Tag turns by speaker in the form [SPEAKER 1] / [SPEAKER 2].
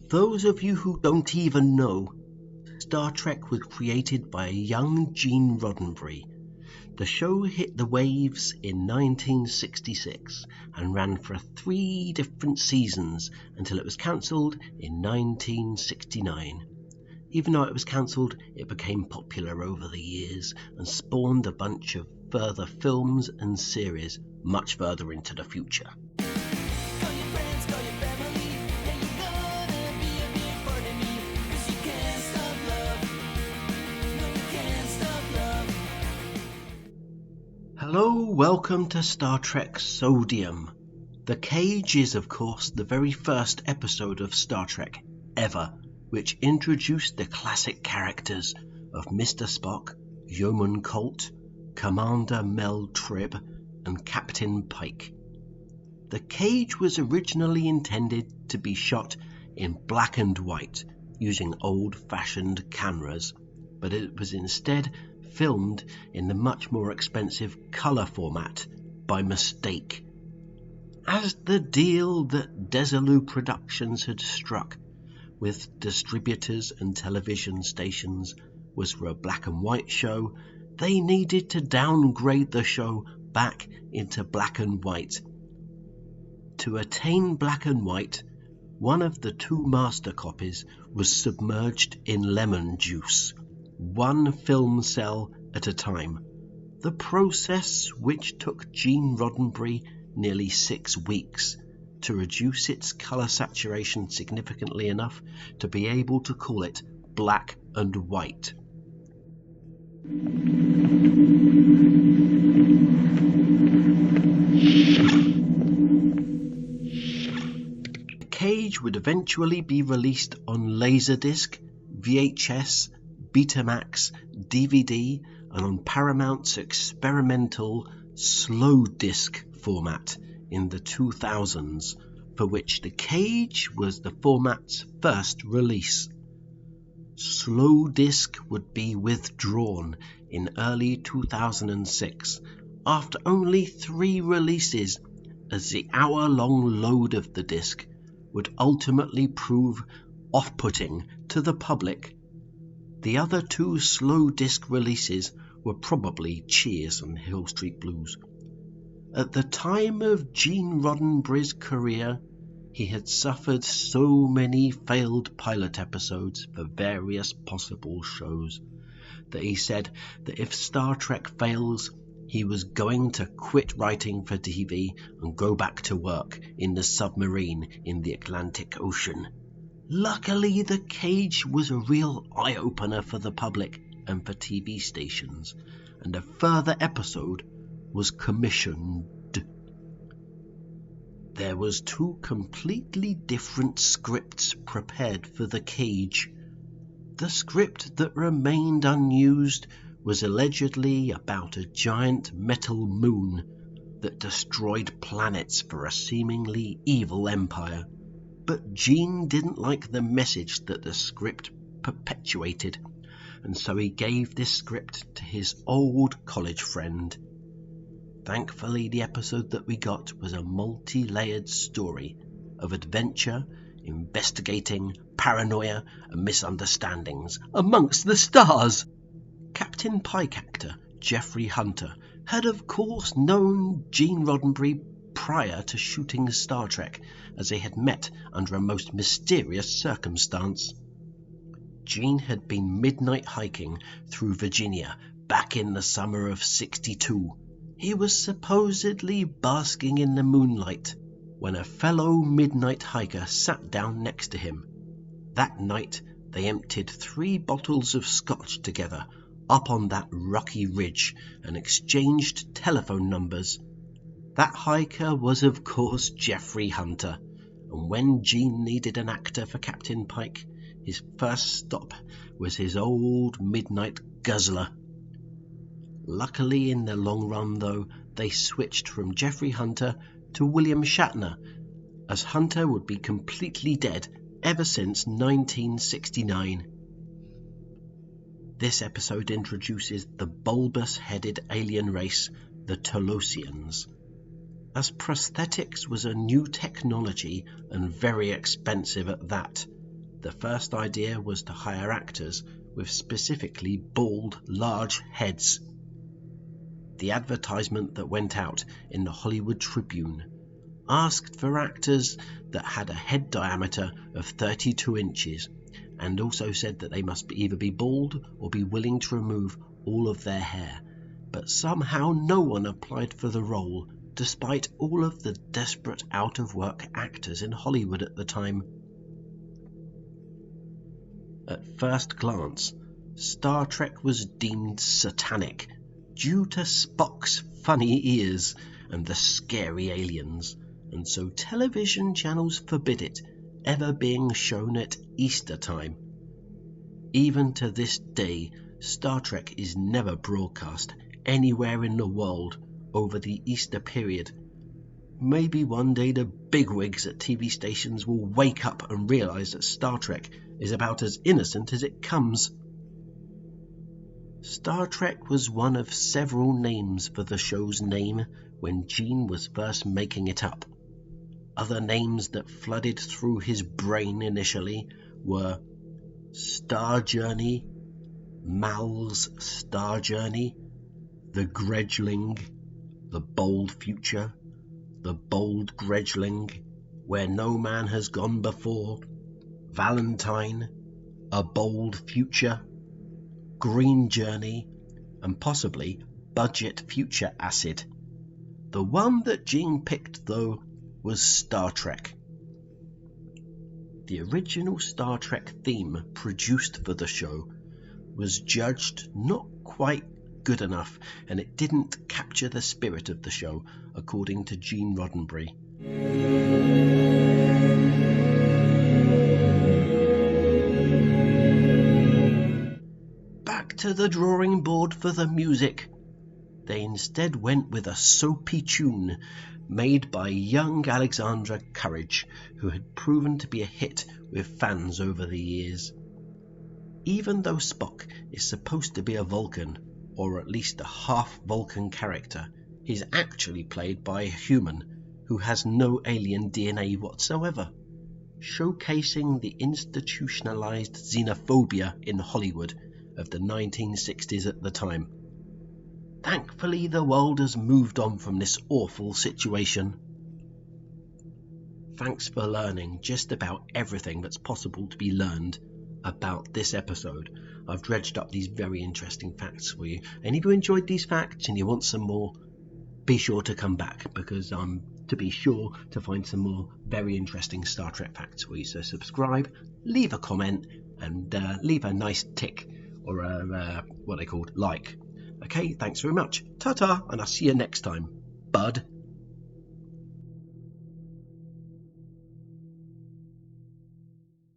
[SPEAKER 1] those of you who don't even know, Star Trek was created by a young Gene Roddenberry. The show hit the waves in 1966 and ran for 3 different seasons until it was cancelled in 1969. Even though it was cancelled, it became popular over the years and spawned a bunch of further films and series much further into the future. Hello, welcome to Star Trek Sodium. The Cage is, of course, the very first episode of Star Trek ever, which introduced the classic characters of Mr. Spock, Yeoman Colt, Commander Mel Tribb, and Captain Pike. The Cage was originally intended to be shot in black and white, using old-fashioned cameras, but it was instead filmed in the much more expensive colour format by mistake. As the deal that Desilu Productions had struck with distributors and television stations was for a black and white show, they needed to downgrade the show back into black and white. To attain black and white, one of the 2 master copies was submerged in lemon juice, 1 film cell at a time. The process, which took Gene Roddenberry nearly 6 weeks to reduce its colour saturation significantly enough to be able to call it black and white. The Cage would eventually be released on Laserdisc, VHS, Betamax, DVD, and on Paramount's experimental slow disc format in the 2000s, for which The Cage was the format's first release. Slow disc would be withdrawn in early 2006 after only 3 releases, as the hour-long load of the disc would ultimately prove off-putting to the public. The other 2 slow disc releases were probably Cheers and Hill Street Blues. At the time of Gene Roddenberry's career, he had suffered so many failed pilot episodes for various possible shows that he said that if Star Trek fails, he was going to quit writing for TV and go back to work in the submarine in the Atlantic Ocean. Luckily, The Cage was a real eye-opener for the public and for TV stations, and a further episode was commissioned. There was 2 completely different scripts prepared for The Cage. The script that remained unused was allegedly about a giant metal moon that destroyed planets for a seemingly evil empire. But Gene didn't like the message that the script perpetuated, and so he gave this script to his old college friend. Thankfully, the episode that we got was a multi-layered story of adventure, investigating, paranoia, and misunderstandings amongst the stars. Captain Pike actor Jeffrey Hunter had of course known Gene Roddenberry prior to shooting Star Trek, as they had met under a most mysterious circumstance. Gene had been midnight hiking through Virginia back in the summer of '62. He was supposedly basking in the moonlight when a fellow midnight hiker sat down next to him. That night they emptied 3 bottles of scotch together up on that rocky ridge and exchanged telephone numbers. That hiker was of course Jeffrey Hunter, and when Gene needed an actor for Captain Pike, his first stop was his old midnight guzzler. Luckily, in the long run though, they switched from Jeffrey Hunter to William Shatner, as Hunter would be completely dead ever since 1969. This episode introduces the bulbous-headed alien race, the Tolosians. As prosthetics was a new technology and very expensive at that, The first idea was to hire actors with specifically bald, large heads. The advertisement that went out in the Hollywood Tribune asked for actors that had a head diameter of 32 inches and also said that they must either be bald or be willing to remove all of their hair. But somehow no one applied for the role, despite all of the desperate out-of-work actors in Hollywood at the time. At first glance, Star Trek was deemed satanic due to Spock's funny ears and the scary aliens, and so television channels forbid it ever being shown at Easter time. Even to this day, Star Trek is never broadcast anywhere in the world over the Easter period. Maybe one day the bigwigs at TV stations will wake up and realise that Star Trek is about as innocent as it comes. Star Trek was one of several names for the show's name when Gene was first making it up. Other names that flooded through his brain initially were Star Journey, Mal's Star Journey, The Gredgeling, The Bold Future, The Bold Gredgeling, Where No Man Has Gone Before, Valentine, A Bold Future, Green Journey, and possibly Budget Future Acid. The one that Gene picked, though, was Star Trek. The original Star Trek theme produced for the show was judged not quite good enough, and it didn't capture the spirit of the show, according to Gene Roddenberry. Back to the drawing board for the music. They instead went with a soapy tune made by young Alexandra Courage, who had proven to be a hit with fans over the years. Even though Spock is supposed to be a Vulcan, or at least a half-Vulcan character, he's actually played by a human who has no alien DNA whatsoever, showcasing the institutionalized xenophobia in Hollywood of the 1960s at the time. Thankfully, the world has moved on from this awful situation. Thanks for learning just about everything that's possible to be learned about this episode. I've dredged up these very interesting facts for you, and if you enjoyed these facts and you want some more, be sure to come back, because I'm to be sure to find some more very interesting Star Trek facts for you. So subscribe, leave a comment, and leave a nice tick or a what they called like. Okay, thanks very much. Ta-ta, and I'll see you next time. Bud.